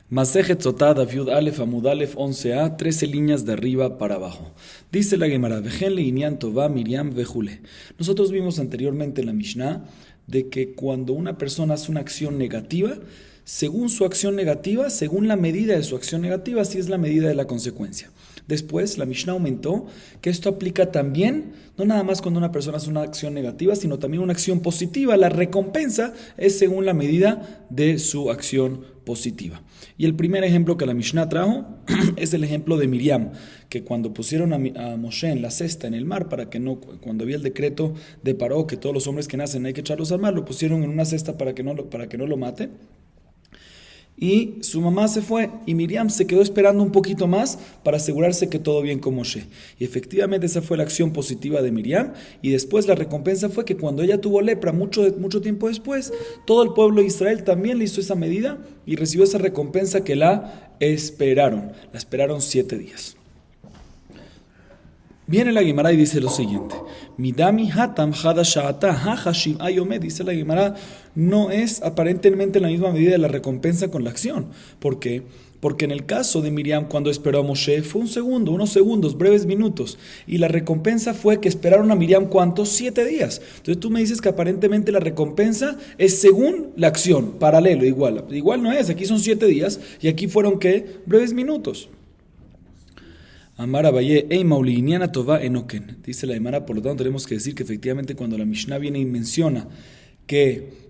Masejet Sotá, Dafiud Alef, Amud Alef, 11a, 13 líneas de arriba para abajo. Dice la Gemara, Vejenle Inyan Tová, Miriam Vejule. Nosotros vimos anteriormente en la Mishnah de que cuando una persona hace una acción negativa, según su acción negativa, según la medida de su acción negativa, así es la medida de la consecuencia. Después, la Mishnah aumentó que esto aplica también, no nada más cuando una persona hace una acción negativa, sino también una acción positiva. La recompensa es según la medida de su acción positiva. Y el primer ejemplo que la Mishnah trajo es el ejemplo de Miriam, que cuando pusieron a Moshe en la cesta en el mar, para que no, cuando había el decreto de Paró, que todos los hombres que nacen hay que echarlos al mar, lo pusieron en una cesta para que no lo mate. Y su mamá se fue y Miriam se quedó esperando un poquito más para asegurarse que todo bien con Moshe. Y efectivamente esa fue la acción positiva de Miriam. Y después la recompensa fue que cuando ella tuvo lepra mucho tiempo después, todo el pueblo de Israel también le hizo esa medida y recibió esa recompensa que la esperaron. La esperaron 7 días. Viene la Gemara y dice lo siguiente: Midami hatam hada sha'ata hashim ayome. Dice la Gemara, no es aparentemente la misma medida de la recompensa con la acción. ¿Por qué? Porque en el caso de Miriam, cuando esperó a Moshe, fue unos segundos, breves minutos. Y la recompensa fue que esperaron a Miriam, ¿cuántos? 7 días. Entonces tú me dices que aparentemente la recompensa es según la acción, paralelo, igual. Igual no es, aquí son 7 días y aquí fueron, ¿qué? Breves minutos. Amar Abaye, Ey Mauliniana Tová Enoken. Dice la Gemara, por lo tanto tenemos que decir que efectivamente cuando la Mishnah viene y menciona que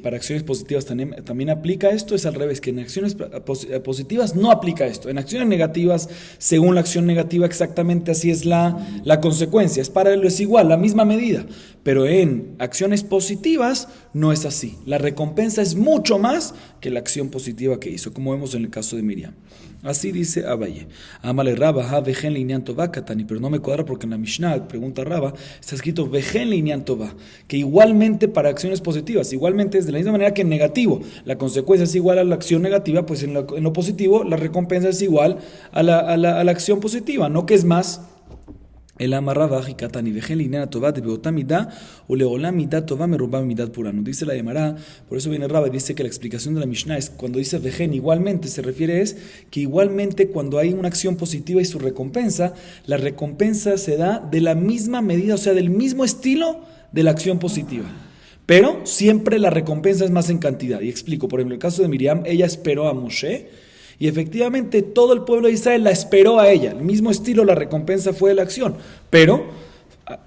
para acciones positivas también aplica esto, es al revés, que en acciones positivas no aplica esto. En acciones negativas, según la acción negativa, exactamente así es la consecuencia. Es paralelo, es igual, la misma medida. Pero en acciones positivas no es así. La recompensa es mucho más que la acción positiva que hizo, como vemos en el caso de Miriam. Así dice Abaye. Amale Rabba, ha vejen leinian tová katani, pero no me cuadra porque en la Mishnah, pregunta Rabba, está escrito vejen leinian tová, que igualmente para acciones positivas, igualmente es de la misma manera que en negativo, la consecuencia es igual a la acción negativa, pues en lo positivo la recompensa es igual a la acción positiva, no que es más. El amarraba jicatani vejen leinian tová de beotamida o leolamida tová merubá midad purano. Dice la Gemara, por eso viene Rabba y dice que la explicación de la Mishnah es cuando dice vejen igualmente, se refiere es que igualmente cuando hay una acción positiva y su recompensa, la recompensa se da de la misma medida, o sea, del mismo estilo de la acción positiva. Pero siempre la recompensa es más en cantidad. Y explico, por ejemplo, el caso de Miriam, ella esperó a Moshe. Y efectivamente todo el pueblo de Israel la esperó a ella. El mismo estilo, la recompensa fue de la acción. Pero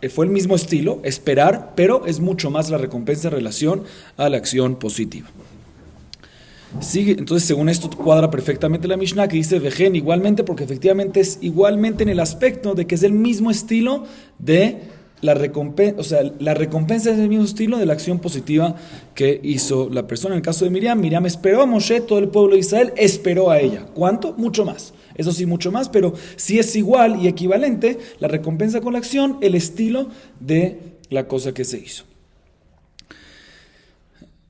fue el mismo estilo, esperar, pero es mucho más la recompensa en relación a la acción positiva. Sigue, entonces según esto cuadra perfectamente la Mishnah que dice vejen igualmente, porque efectivamente es igualmente en el aspecto de que es el mismo estilo de la recompensa, o sea, la recompensa es el mismo estilo de la acción positiva que hizo la persona. En el caso de Miriam esperó a Moshe, todo el pueblo de Israel esperó a ella. ¿Cuánto? Mucho más. Eso sí, mucho más, pero si es igual y equivalente, la recompensa con la acción, el estilo de la cosa que se hizo.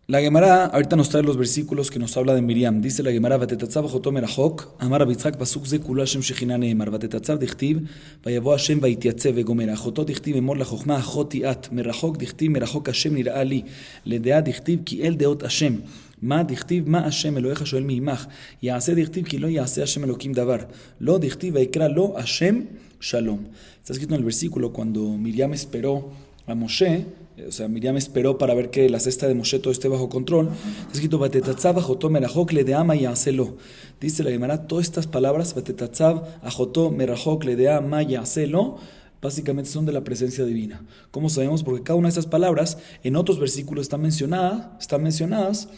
La Gemara ahorita nos trae los versículos que nos habla de Miriam. Dice la Gemara, Vatetatzav Joto Merachok, Amar Abitzhak Pasuk Ze Kula Hashem Shechina Neemar, Vatetatzav Dichtiv, Vayavo Hashem Vaitiatzev Vegomer, Achoto Dichtiv Emor la Chochma Achoti At, Merachok Dichtiv Merachok Hashem Nir'a Li, Ledea Dichtiv Ki El Deot Hashem, Ma Dichtiv Ma Hashem Elohecha Shoel Miimach, Yaase Dichtiv Ki Lo Yaase Hashem Elokim Davar, Lo Dichtiv Vaikra Lo Hashem Shalom. Está escrito en el versículo cuando Miriam esperó a Moshe. O sea, Miriam esperó para ver que la cesta de Moshe todo esté bajo control. Está escrito, Vatetatzav Ajotó Merachok Ledea Ma Yaaselo. Dice la Gemara, todas estas palabras, Vatetatzav Ajotó Merachok Ledea Ma Yaaselo, básicamente son de la presencia divina. ¿Cómo sabemos? Porque cada una de esas palabras en otros versículos están mencionadas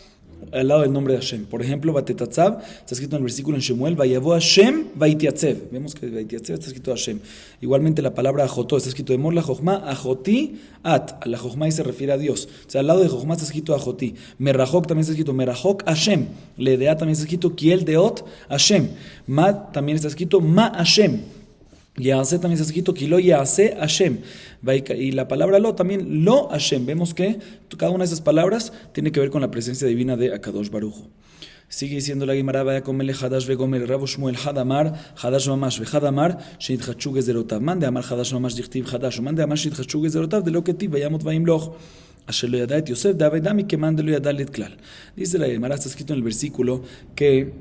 al lado del nombre de Hashem. Por ejemplo, Vatetatzav está escrito en el versículo en Shemuel, Vayavo Hashem Vaitiatzev. Vemos que Vaitiatzev está escrito Hashem. Igualmente la palabra Ajotó está escrito Emor la Jochma Ajoti At. La Jochma y se refiere a Dios. O sea, al lado de Jochma está escrito Ajoti. Merachok también está escrito Merachok Hashem. Ledea también está escrito Kiel Deot Hashem. Ma también está escrito Ma Hashem. Yaase también está escrito Kilo Yaase Hashem. Y la palabra Lo también Lo Hashem. Vemos que cada una de esas palabras tiene que ver con la presencia divina de Akadosh Baruj Hu. Sigue diciendo la Gemara, vaya comele Hadash vegomer Rabo Shmuel Hadamar Hadash Mamash vehadamar sheitchachu gezerotav. Mande amar Hadash Mamash dichtiv Hadash. Mande amar sheitchachu gezerotav de lo que tiv vayamot vaimloch. Asher lo yada et Yosef Davedami que mande lo yada et klal. Dice la Gemara, está escrito en el versículo que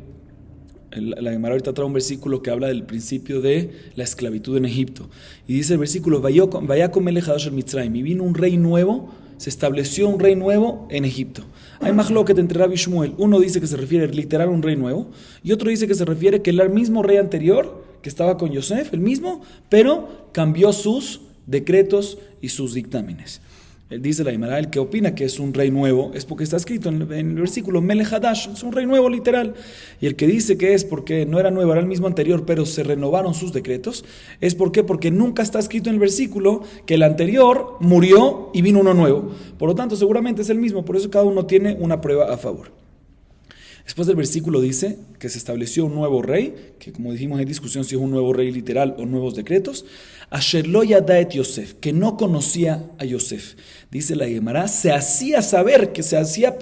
la Gemara ahorita trae un versículo que habla del principio de la esclavitud en Egipto. Y dice el versículo, Vayakom melech hadash al Mitzrayim, y vino un rey nuevo, se estableció un rey nuevo en Egipto. Hay mahloket entre Rabbi y Shmuel. Uno dice que se refiere literal a un rey nuevo, y otro dice que se refiere que el mismo rey anterior, que estaba con Yosef, el mismo, pero cambió sus decretos y sus dictámenes. Él dice la Gemara, el que opina que es un rey nuevo es porque está escrito en el versículo Melech Hadash, es un rey nuevo literal. Y el que dice que es porque no era nuevo, era el mismo anterior, pero se renovaron sus decretos, es porque nunca está escrito en el versículo que el anterior murió y vino uno nuevo. Por lo tanto, seguramente es el mismo, por eso cada uno tiene una prueba a favor. Después del versículo dice que se estableció un nuevo rey, que como dijimos hay discusión si es un nuevo rey literal o nuevos decretos. Asher lo yada et Yosef, que no conocía a Yosef. Dice la Gemara, se hacía saber, que se hacía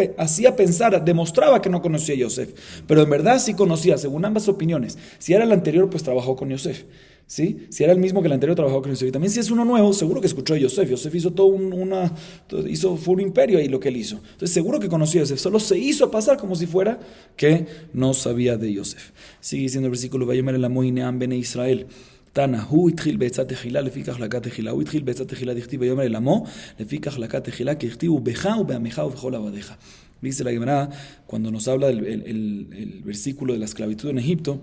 pensar, demostraba que no conocía a Yosef, pero en verdad sí conocía, según ambas opiniones. Si era el anterior, pues trabajó con Yosef. ¿Sí? Si era el mismo que el anterior, trabajó con Yosef. Y también si es uno nuevo, seguro que escuchó a Yosef. Yosef hizo fue un imperio ahí lo que él hizo. Entonces seguro que conocía a Yosef. Solo se hizo pasar como si fuera que no sabía de Yosef. Sigue diciendo el versículo, Vayomer el amo Ineam bene Israel. Tana, hu itchil be'etzat techila, lefikach lakat techila, hu itchil be'etzat techila, dichtiv Vayomer el amo, lefikach lakat techila, que dichtiv ubeja, ubeameja, ubechol abadeja. Dice la Gemara, cuando nos habla el versículo de la esclavitud en Egipto,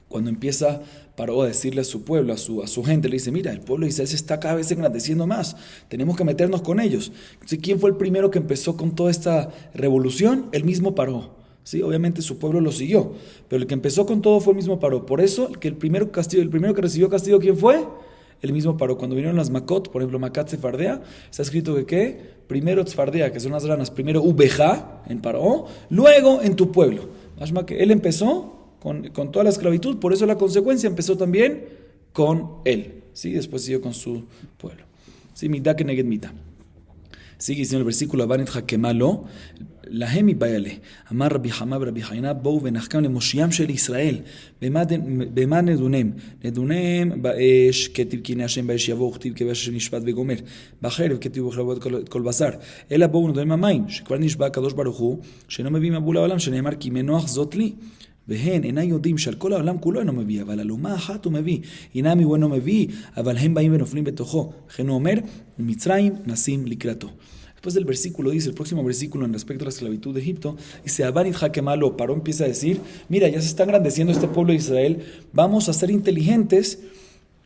cuando empieza Paró a decirle a su pueblo, a su gente, le dice, mira, el pueblo de Israel se está cada vez engrandeciendo más, tenemos que meternos con ellos. Entonces, ¿quién fue el primero que empezó con toda esta revolución? El mismo Paró. Sí, obviamente su pueblo lo siguió, pero el que empezó con todo fue el mismo Paró. Por eso, el primero que recibió castigo, ¿quién fue? El mismo Paró. Cuando vinieron las Makot, por ejemplo, Makat Sefardea, está escrito que ¿qué? Primero Tzfardea, que son las ranas, primero Ubeja, en Paró, luego en tu pueblo. Más que él empezó con toda la esclavitud, por eso la consecuencia empezó también con él, ¿sí? Después siguió con su pueblo. ¿Sí? Midá keneged midá. Sigue diciendo el versículo, Abanet hakemalo, lahem ibayale, amar Rabbi Hamab Rabbi Haina, bou venachkam le Moshiam shel Israel, bema nedunem baesh, ketiv kine Hashem baesh yavo, ketiv kevash Hashem nishpat vegomer, bacherev ketiv uchlavot kol basar, ela bou nedunem amayim, shekvar nishba kadosh baruch hu, sheno mevi mabul haolam, sheneemar ki menoach zot li. והן אינם יודעים שעל כל העולם כולו אינו מביא, אבל על אומה אחת הוא מביא. הנה הוא אינו מביא, אבל הם באים ונופלים בתוכו. לכן הוא אומר, ומצרים נשים לקראתו. Después del versículo dice, el próximo versículo en respecto a la esclavitud de Egipto, dice, Abanit Hakemalo, Paró empieza a decir, mira, ya se está engrandeciendo este pueblo de Israel, vamos a ser inteligentes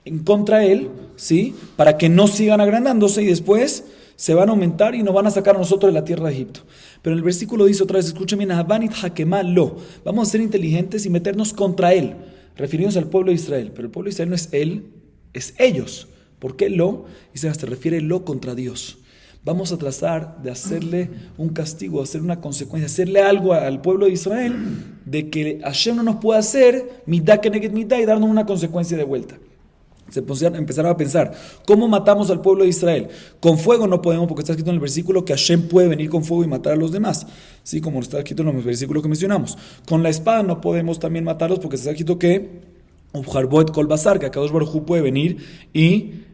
en contra de él, ¿sí? Para que no sigan agrandándose y después se van a aumentar y nos van a sacar a nosotros de la tierra de Egipto. Pero el versículo dice otra vez, escúchame, vamos a ser inteligentes y meternos contra él, refiriéndose al pueblo de Israel. Pero el pueblo de Israel no es él, es ellos. ¿Por qué lo? Dice, se refiere lo contra Dios. Vamos a tratar de hacerle un castigo, hacer una consecuencia, hacerle algo al pueblo de Israel de que Hashem no nos pueda hacer midá keneged midá y darnos una consecuencia de vuelta. Empezaron a pensar, ¿cómo matamos al pueblo de Israel? Con fuego no podemos, porque está escrito en el versículo que Hashem puede venir con fuego y matar a los demás, ¿sí? Como está escrito en los versículos que mencionamos. Con la espada no podemos también matarlos, porque está escrito que Ubharboet Kol Basar, que Akadosh Baruj Hu puede venir y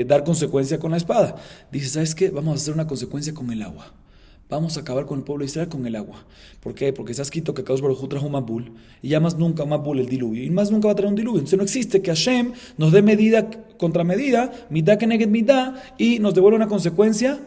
dar consecuencia con la espada. Dice, ¿sabes qué? Vamos a hacer una consecuencia con el agua. Vamos a acabar con el pueblo de Israel con el agua. ¿Por qué? Porque está escrito que Akadosh Baruj Hu trajo un Mabul y ya más nunca un Mabul el diluvio. Y más nunca va a traer un diluvio. Entonces no existe que Hashem nos dé medida contra medida, midá keneged midá, y nos devuelva una consecuencia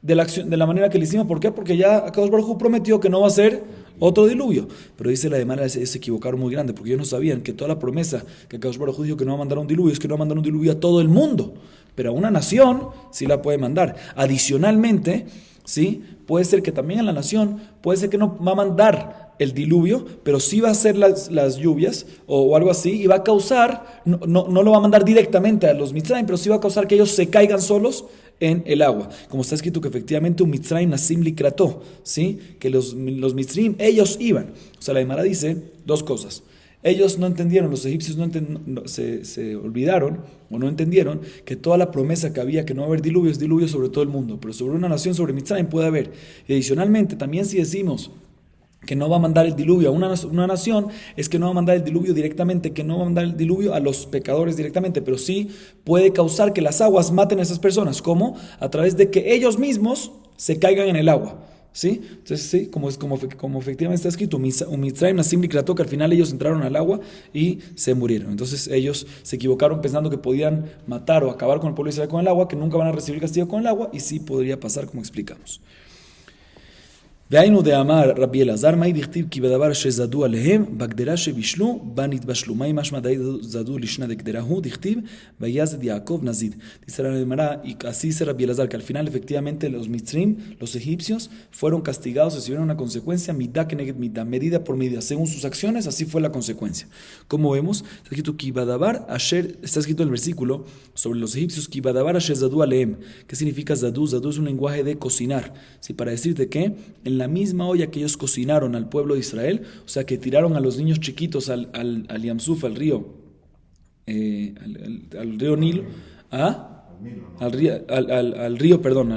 de la manera que le hicimos. ¿Por qué? Porque ya Akadosh Baruj Hu prometió que no va a ser otro diluvio. Pero dice la demanda, se equivocaron muy grande, porque ellos no sabían que toda la promesa que Akadosh Baruj Hu dijo que no va a mandar un diluvio, es que no va a mandar un diluvio a todo el mundo. Pero a una nación sí la puede mandar. Adicionalmente, ¿sí? Puede ser que también en la nación, puede ser que no va a mandar el diluvio, pero sí va a hacer las lluvias o algo así, y va a causar, no lo va a mandar directamente a los Mitzrayim, pero sí va a causar que ellos se caigan solos en el agua. Como está escrito que efectivamente un Mitzrayim nasim likrató, ¿sí? Que los Mitzrayim, ellos iban. O sea, la Gemara dice dos cosas. Ellos no entendieron, los egipcios se olvidaron o no entendieron que toda la promesa que había que no va a haber diluvios, diluvio sobre todo el mundo, pero sobre una nación, sobre Mitzrayim puede haber. Y adicionalmente, también si decimos que no va a mandar el diluvio a una nación, es que no va a mandar el diluvio directamente, que no va a mandar el diluvio a los pecadores directamente, pero sí puede causar que las aguas maten a esas personas. ¿Cómo? A través de que ellos mismos se caigan en el agua. ¿Sí? Entonces, sí, como efectivamente está escrito, Mitzrayim Nasim Likrato, que al final ellos entraron al agua y se murieron. Entonces ellos se equivocaron pensando que podían matar o acabar con el pueblo de Israel con el agua, que nunca van a recibir castigo con el agua, y sí podría pasar, como explicamos. והיינו דאמר רבי אלעזר, מהי דכתיב כי בדבר שזדו עליהם, בגדרה שבישלו, בה נתבשלו. מהי משמע די זדו לשנה דגדרה הוא, דכתיב, ויזד יעקב נזיד. Dice la Gemara, y así dice Rabbi Elazar, que al final efectivamente los mitzrim, los egipcios, fueron castigados, recibieron una consecuencia, midah keneged midah, medida por medida, según sus acciones, así fue la consecuencia. Como vemos, está escrito ki badavar asher, está escrito en el versículo sobre los egipcios, ki badavar asher zadu alehem. ¿Qué significa zadu? Zadu es un lenguaje de cocinar, ¿sí? Para decirte que en la misma olla que ellos cocinaron al pueblo de Israel, o sea, que tiraron a los niños chiquitos al Yamsuf, al río, al río Nilo, al río, perdón,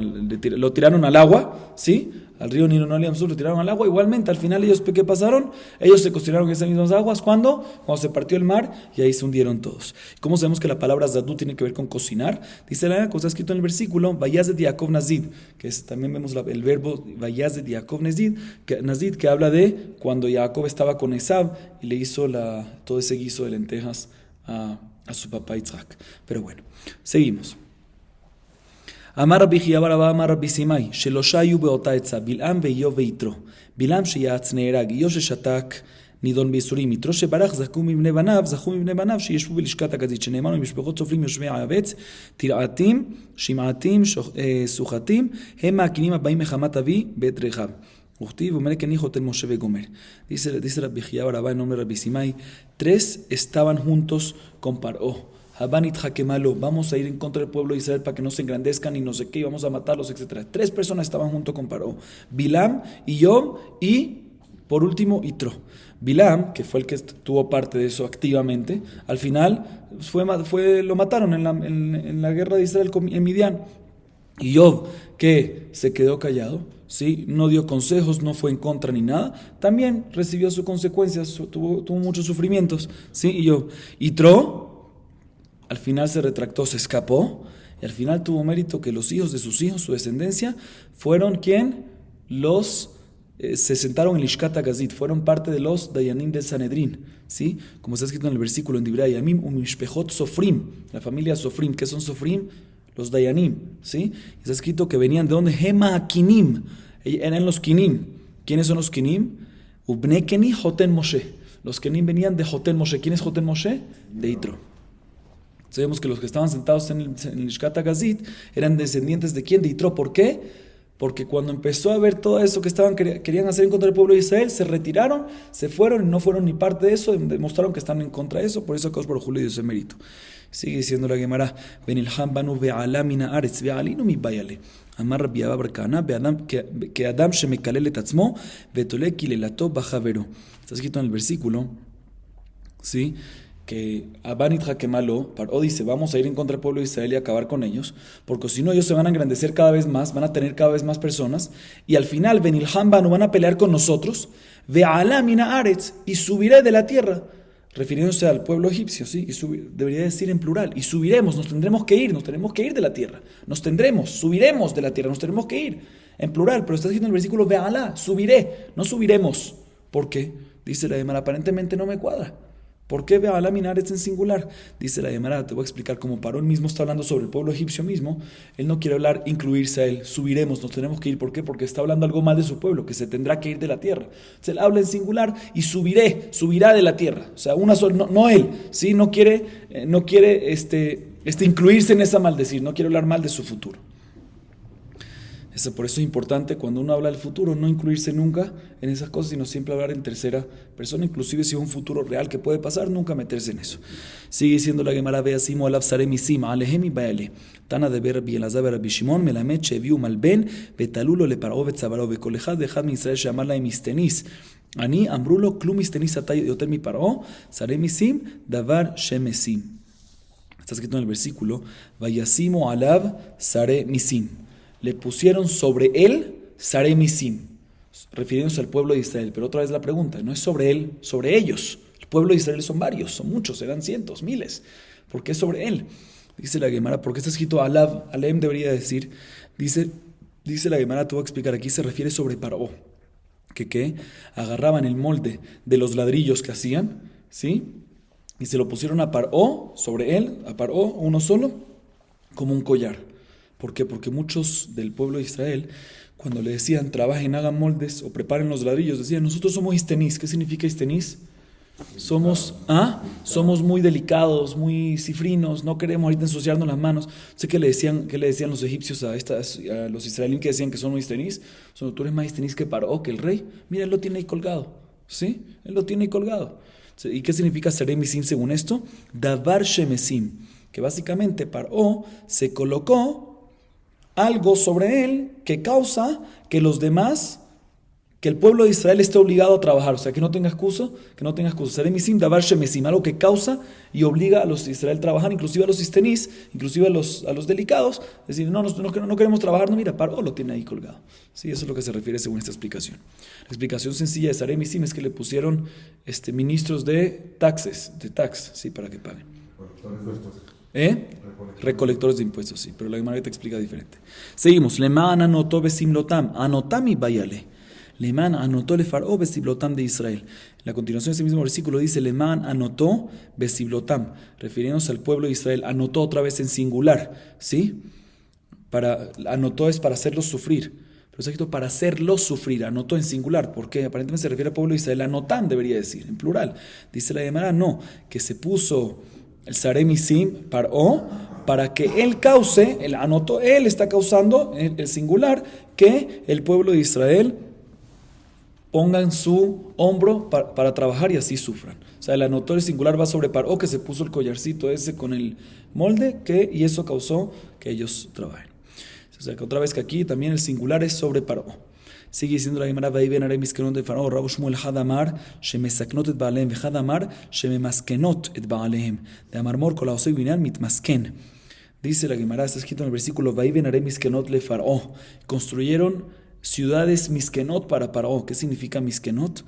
lo tiraron al agua, ¿sí? Al río Nilo, no al Yamsuf, lo tiraron al agua. Igualmente, al final ellos, ¿qué pasaron? Ellos se cocinaron esas mismas aguas, ¿cuándo? Cuando se partió el mar y ahí se hundieron todos. ¿Cómo sabemos que la palabra Zadú tiene que ver con cocinar? Dice la cosa escrito en el versículo, Vayaz de Yaakov Nazid, que también vemos el verbo Vayaz de Yaakov Nazid, que habla de cuando Jacob estaba con Esab y le hizo todo ese guiso de lentejas a su papá Yitzhak. Pero bueno, seguimos. אמר רבי חייא בר אבא אמר רבי סימאי שלושה היו באותה עצה בלעם ואיוב ויתרו בלעם שיעץ נהרג איוב ששתק נידון בייסורים יתרו שברח זכו מבני בניו שישבו בלשכת הגזית שנאמר ממשפחות סופרים יושבי הארץ תרעתים שמעתים סוחתים הם מהקינים הבאים מחמת אבי בית רחב וכתיב ומלך הניחו תל משה וגומר. Dice Rabbi Xiya bar Abba en nombre de Rabbi Simai, 3 estaban juntos con Paró. Habanit Hakemalo, vamos a ir en contra del pueblo de Israel para que no se engrandezcan y no sé qué, y vamos a matarlos, etc. 3 personas estaban junto con Paró, Bilam, Iyov y, por último, Itro. Bilam, que fue el que tuvo parte de eso activamente, al final lo mataron en la guerra de Israel en Midian. Iyov, que se quedó callado, ¿sí? No dio consejos, no fue en contra ni nada, también recibió sus consecuencias, tuvo muchos sufrimientos, ¿sí? Iyov. Itro, al final se retractó, se escapó, y al final tuvo mérito que los hijos de sus hijos, su descendencia, fueron quien se sentaron en Lishkat HaGazit, fueron parte de los Dayanim del Sanedrín, ¿sí? Como está escrito en el versículo en Divrei Yamim, Umishpechot Sofrim, la familia Sofrim. ¿Qué son Sofrim? Los Dayanim, ¿sí? Está escrito que venían de donde Hema Kinim, eran los Kinim. ¿Quiénes son los Kinim? Ubne Keni Joten Moshe. Los Kinim venían de Joten Moshe. ¿Quién es Joten Moshe? De Itro. Sabemos que los que estaban sentados en el Lishkat HaGazit eran descendientes de quién, de Itro. ¿Por qué? Porque cuando empezó a ver todo eso que querían hacer en contra del pueblo de Israel, se retiraron, se fueron y no fueron ni parte de eso, demostraron que están en contra de eso, por eso Akadosh Baruj Hu le dio ese mérito. Sigue diciendo la Gemara, Benilham banu ve'ala mina aretz ve'alinu mi bayale. Amar Rabbi Abba bar Kahana que Adam shemekalel et atzmo ve'tole kilelato b'chavero. Está escrito en el versículo, ¿sí? Que Abanit Hakemalo, Paró dice, vamos a ir en contra del pueblo de Israel y acabar con ellos, porque si no ellos se van a engrandecer cada vez más, van a tener cada vez más personas, y al final Benilham Banu van a pelear con nosotros, Ve'ala mina aretz, y subiré de la tierra, refiriéndose al pueblo egipcio, ¿sí? Debería decir en plural, y subiremos, nos tenemos que ir de la tierra, subiremos de la tierra, nos tenemos que ir, en plural, pero está diciendo en el versículo, Ve'ala, subiré, no subiremos. ¿Por qué? Dice la Gemara, aparentemente no me cuadra. ¿Por qué Ve'ala Minaretz en singular? Dice la Gemara, te voy a explicar cómo Paró mismo está hablando sobre el pueblo egipcio mismo. Él no quiere hablar, incluirse a él, subiremos, nos tenemos que ir. ¿Por qué? Porque está hablando algo mal de su pueblo, que se tendrá que ir de la tierra. Entonces él habla en singular y subirá de la tierra. O sea, una sola, no él, ¿sí? No quiere incluirse en esa maldecir, no quiere hablar mal de su futuro. Por eso es importante cuando uno habla del futuro no incluirse nunca en esas cosas, sino siempre hablar en tercera persona, inclusive si es un futuro real que puede pasar, nunca meterse en eso. Sigue diciendo la Gemara, Beasimo alav sarem isim alehem y baale. Tana de Rabbi Elazar Rabbi Shimon melamed sheviu malben betalulo le paró betzavaro bekol echad ve'echad mi Israel she'amar lahem istenis. Ani amrulo klum istenis ata yoter mi paró sarem isim davar shemesim. Está escrito en el versículo, Vayasimo alav sare misim. Le pusieron sobre él Saremisim. refiriéndose al pueblo de Israel. Pero otra vez la pregunta, no es sobre él, sobre ellos. El pueblo de Israel son varios, son muchos, eran cientos, miles. ¿Por qué sobre él? Dice la Gemara, porque está escrito Alav, Alem debería decir, dice la Gemara, te voy a explicar, aquí se refiere sobre Paró, que agarraban el molde de los ladrillos que hacían, ¿sí? Y se lo pusieron a Paró, sobre él, a Paró, uno solo, como un collar. ¿Por qué? Porque muchos del pueblo de Israel, cuando le decían trabajen, hagan moldes o preparen los ladrillos, decían, nosotros somos istenís. ¿Qué significa istenís? Somos muy delicados, muy cifrinos, no queremos ahorita ensuciarnos las manos. Sé qué le decían los egipcios a los israelíes que decían que son muy istenís. Tú eres más istenís que Paró, que el rey. Mira, él lo tiene ahí colgado. ¿Sí? Él lo tiene ahí colgado. ¿Y qué significa seremisim según esto? Davar shemesim. Que básicamente Paró se colocó algo sobre él que causa que los demás, que el pueblo de Israel esté obligado a trabajar, o sea, que no tenga excusa, Seremisim, davar shemesim, algo que causa y obliga a los de Israel a trabajar, inclusive a los istenís, inclusive a los delicados, es decir, no queremos trabajar, no, mira, Paró lo tiene ahí colgado. Sí, eso es lo que se refiere según esta explicación. La explicación sencilla de Seremisim es que le pusieron ministros de tax, sí, para que paguen. Recolectores de impuestos, sí, pero la Gemara te explica diferente. Seguimos. Leman anotó besimlotam, anotami bayale. Leman anotó le faró besiblotam de Israel. En la continuación de ese mismo versículo dice Leman anotó besiblotam, refiriéndose al pueblo de Israel. Anotó otra vez en singular, ¿sí? Anotó es para hacerlos sufrir. Pero está escrito para hacerlos sufrir. Anotó en singular, porque aparentemente se refiere al pueblo de Israel. Anotam debería decir, en plural. Dice la Gemara, no, que se puso el Saremisim Paró para que él cause, él está causando, el singular, que el pueblo de Israel ponga en su hombro para trabajar y así sufran. O sea, el anotó el singular va sobre Paró, que se puso el collarcito ese con el molde, y eso causó que ellos trabajen. O sea, que otra vez que aquí también el singular es sobre Paró. Sigue diciendo la Gemara, Vaiven haré miskenot de Faraón, Rabu Shmuel Hadamar, Shemesaknot et Baalehem, Hadamar, Shememaskenot et Baalehem. De Amarmor, Kolaosei Binan, Mitmasken. Dice la Gemara, está escrito en el versículo, Vaiven haré miskenot le Faraón. Construyeron ciudades miskenot para Faraón. ¿Qué significa miskenot?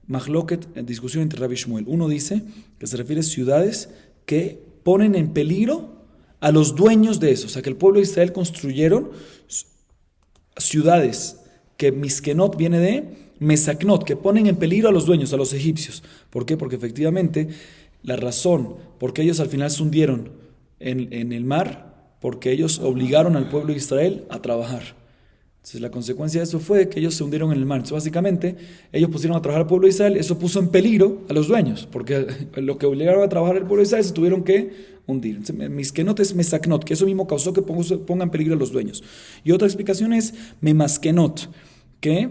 Mahloket, discusión entre Rabbi Shmuel. Uno dice que se refiere a ciudades que ponen en peligro a los dueños de eso. O sea, que el pueblo de Israel construyeron ciudades que miskenot viene de mesaknot, que ponen en peligro a los dueños, a los egipcios. ¿Por qué? Porque efectivamente la razón por qué ellos al final se hundieron en el mar, porque ellos obligaron al pueblo de Israel a trabajar. Entonces la consecuencia de eso fue que ellos se hundieron en el mar. Entonces básicamente ellos pusieron a trabajar al pueblo de Israel, eso puso en peligro a los dueños, porque lo que obligaron a trabajar al pueblo de Israel se tuvieron que hundir. Entonces, miskenot es mesaknot, que eso mismo causó que ponga en peligro a los dueños. Y otra explicación es memaskenot, que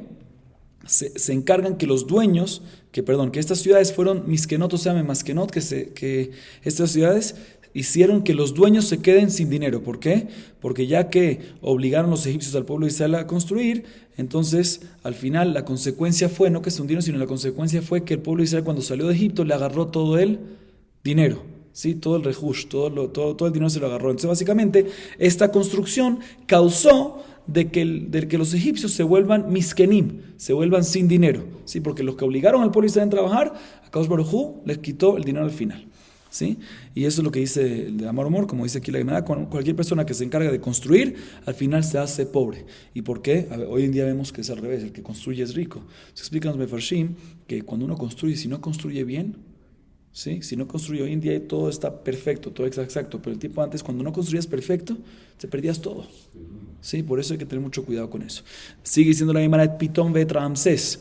se encargan que los dueños, que estas ciudades fueron miskenot, o sea, memaskenot, que estas ciudades hicieron que los dueños se queden sin dinero. ¿Por qué? Porque ya que obligaron los egipcios al pueblo de Israel a construir, entonces al final la consecuencia fue, no que se hundieron, sino la consecuencia fue que el pueblo de Israel cuando salió de Egipto le agarró todo el dinero, ¿sí? Todo el rehush, todo el dinero se lo agarró. Entonces básicamente esta construcción causó de que los egipcios se vuelvan miskenim, se vuelvan sin dinero, ¿sí? Porque los que obligaron al pueblo de Israel a trabajar, a Kadosh Baruj Hu les quitó el dinero al final. ¿Sí? Y eso es lo que dice el de Amar Omor, como dice aquí la Gemara, cualquier persona que se encarga de construir, al final se hace pobre. ¿Y por qué? Hoy en día vemos que es al revés, el que construye es rico. Se explica en los Mefarshim que cuando uno construye, si no construye bien, ¿sí? Si no construye, hoy en día todo está perfecto, todo es exacto, pero el tiempo antes, cuando no construías perfecto, te perdías todo. ¿Sí? Por eso hay que tener mucho cuidado con eso. Sigue diciendo la Gemara, Pitom vet Ramsés.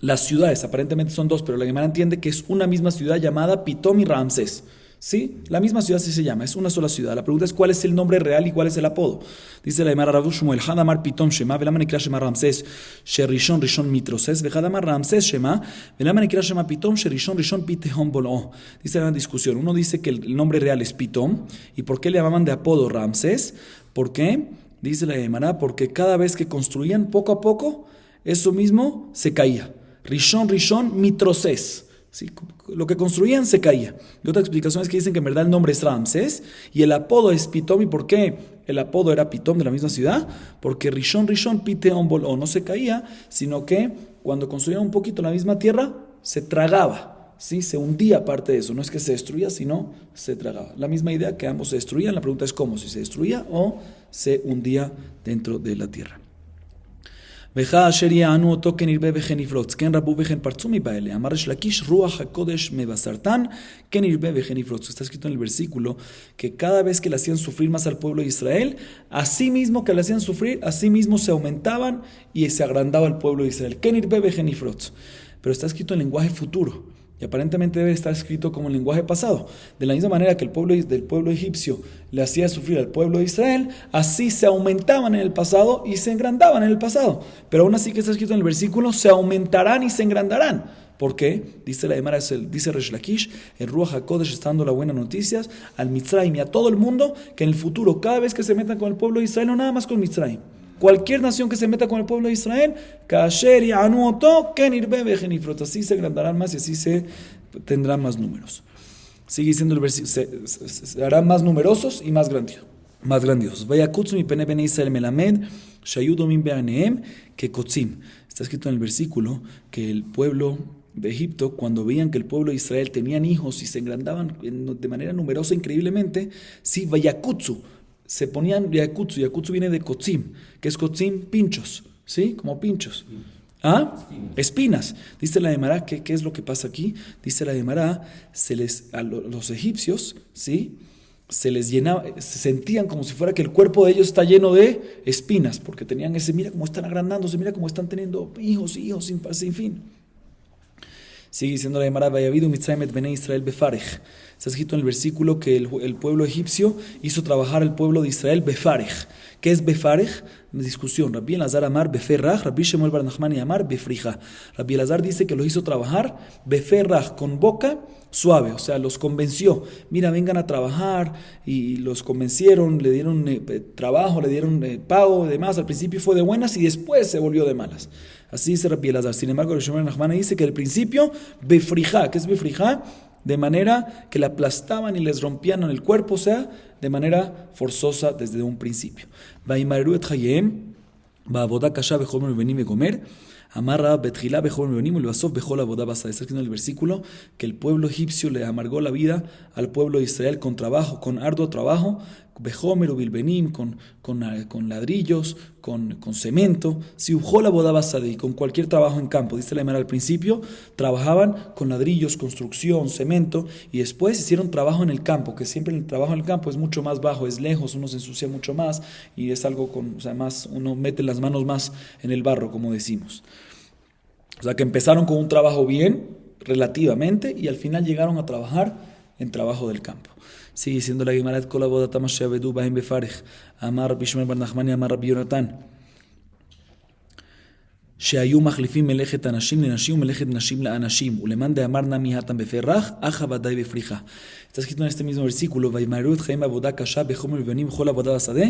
Las ciudades, aparentemente son dos, pero la Gemara entiende que es una misma ciudad llamada Pitom y Ramsés. ¿Sí? La misma ciudad sí se llama, es una sola ciudad. La pregunta es cuál es el nombre real y cuál es el apodo. Dice la Gemara Rav Shmuel, Hadamar Pitom Shema, velama nikra Shema Ramsés, Sherishon Rishon Mitroses, Hadamar Ramsés Shema, velama nikra Shema Pitom, Sherishon Rishon Pitehom Bolo. Dice la discusión. Uno dice que el nombre real es Pitom. ¿Y por qué le llamaban de apodo Ramsés? ¿Por qué? Dice la Gemara, porque cada vez que construían poco a poco, eso mismo se caía. Rishon Mitroses. ¿Sí? Lo que construían se caía. Y otra explicación es que dicen que en verdad el nombre es Ramsés y el apodo es Pitom. ¿Y por qué el apodo era Pitón de la misma ciudad, porque Rishon Piteón Boló no se caía, sino que cuando construían un poquito la misma tierra, se tragaba, ¿sí? Se hundía parte de eso, no es que se destruía, sino se tragaba. La misma idea que ambos se destruían, la pregunta es cómo, si se destruía o se hundía dentro de la tierra. Está escrito en el versículo que cada vez que le hacían sufrir más al pueblo de Israel, así mismo que le hacían sufrir, así mismo se aumentaban y se agrandaba el pueblo de Israel. Pero está escrito en lenguaje futuro. Y aparentemente debe estar escrito como en lenguaje pasado. De la misma manera que el pueblo egipcio le hacía sufrir al pueblo de Israel, así se aumentaban en el pasado y se engrandaban en el pasado. Pero aún así que está escrito en el versículo, se aumentarán y se engrandarán. ¿Por qué? Dice la Gemara, dice Resh Lakish, el Ruach HaKodesh está dando las buenas noticias al Mitzrayim y a todo el mundo, que en el futuro, cada vez que se metan con el pueblo de Israel, no nada más con Mitzrayim, cualquier nación que se meta con el pueblo de Israel, así se agrandarán más y así se tendrán más números. Sigue diciendo el versículo, se harán más numerosos y más grandiosos. Está escrito en el versículo que el pueblo de Egipto, cuando veían que el pueblo de Israel tenían hijos y se engrandaban de manera numerosa increíblemente, sí, vayakutsu, se ponían yakutsu. Yakutsu viene de kotzim. ¿Qué es kotzim? Pinchos, ¿sí? Como pinchos. ¿Ah? Espinas. Dice la Gemara, ¿qué es lo que pasa aquí? Dice la Gemara, a los egipcios, ¿sí? Se les llenaba, se sentían como si fuera que el cuerpo de ellos está lleno de espinas, porque tenían mira cómo están agrandándose, mira cómo están teniendo hijos sin fin. Sigue diciendo la Gemara, Vayavidu Mitzrayim et Bnei Israel befarej. Está escrito en el versículo que el pueblo egipcio hizo trabajar al pueblo de Israel befarej. ¿Qué es befarej? Discusión. Rabbi Elazar amar beferraj, Rabbi Shemuel bar Nachmani amar befrija. Rabbi Elazar dice que los hizo trabajar beferraj, con boca suave, o sea, los convenció. Mira, vengan a trabajar, y los convencieron, le dieron trabajo, le dieron pago y demás. Al principio fue de buenas y después se volvió de malas. Así dice Rabbi Elazar. Sin embargo, Rabbi Shemuel bar Nachmani dice que al principio befrija. ¿Qué es befrija? De manera que le aplastaban y les rompían en el cuerpo, o sea, de manera forzosa desde un principio. Vaimaru et Hayem, Ba'avoda kasha bechol mebenim vegomer, Amarra betchila bechol mebenim ulvasov bechol avoda basa. Está escrito en el versículo que el pueblo egipcio le amargó la vida al pueblo de Israel con trabajo, con arduo trabajo, bejomer ubilbenim, con ladrillos, con cemento, si ujol avoda basa, y con cualquier trabajo en campo. Dice la Gemara al principio, trabajaban con ladrillos, construcción, cemento, y después hicieron trabajo en el campo, que siempre el trabajo en el campo es mucho más bajo, es lejos, uno se ensucia mucho más, y es algo más, uno mete las manos más en el barro, como decimos. O sea que empezaron con un trabajo bien, relativamente, y al final llegaron a trabajar en trabajo del campo. Sigue diciendo la Gemara, et kol avodatam asher avedu bahem befarej, amar Rabbi Shmuel bar Nachmani, amar Rabbi Yonatan, שהיו מחליפים מלאכת אנשים לנשים ומלאכת נשים לאנשים ולמאן דאמר נמי התם בפרח אך ודאי בפריחה. Está escrito en este mismo versículo, וימהרו את חיים בעבודה קשה בחומר ובנים בכל עבודה בשדה,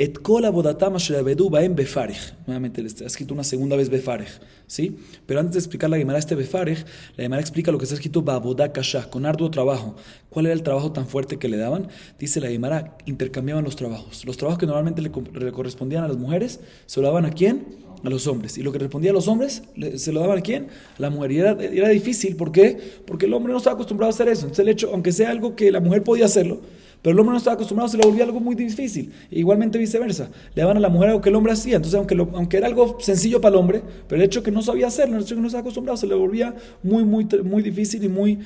את כל עבודתם אשר עבדו בהם בפרך. Nuevamente está escrito una segunda vez בפרך, ¿sí? Pero antes de explicar la Gemara בפרך, la Gemara explica lo que está escrito בעבודה קשה, con arduo trabajo. ¿Cuál era el trabajo tan fuerte que le daban? Dice la Gemara, intercambiaban los trabajos. Los trabajos que normalmente le correspondían a las mujeres, ¿se lo daban a quién? A los hombres. Y lo que respondía a los hombres, ¿se lo daban a quién? A la mujer. Y era difícil. ¿Por qué? Porque el hombre no estaba acostumbrado a hacer eso. Entonces el hecho, aunque sea algo que la mujer podía hacerlo, pero el hombre no estaba acostumbrado, se le volvía algo muy difícil. E igualmente viceversa. Le daban a la mujer algo que el hombre hacía. Entonces aunque era algo sencillo para el hombre, pero el hecho que no sabía hacerlo, el hecho que no estaba acostumbrado, se le volvía muy difícil y muy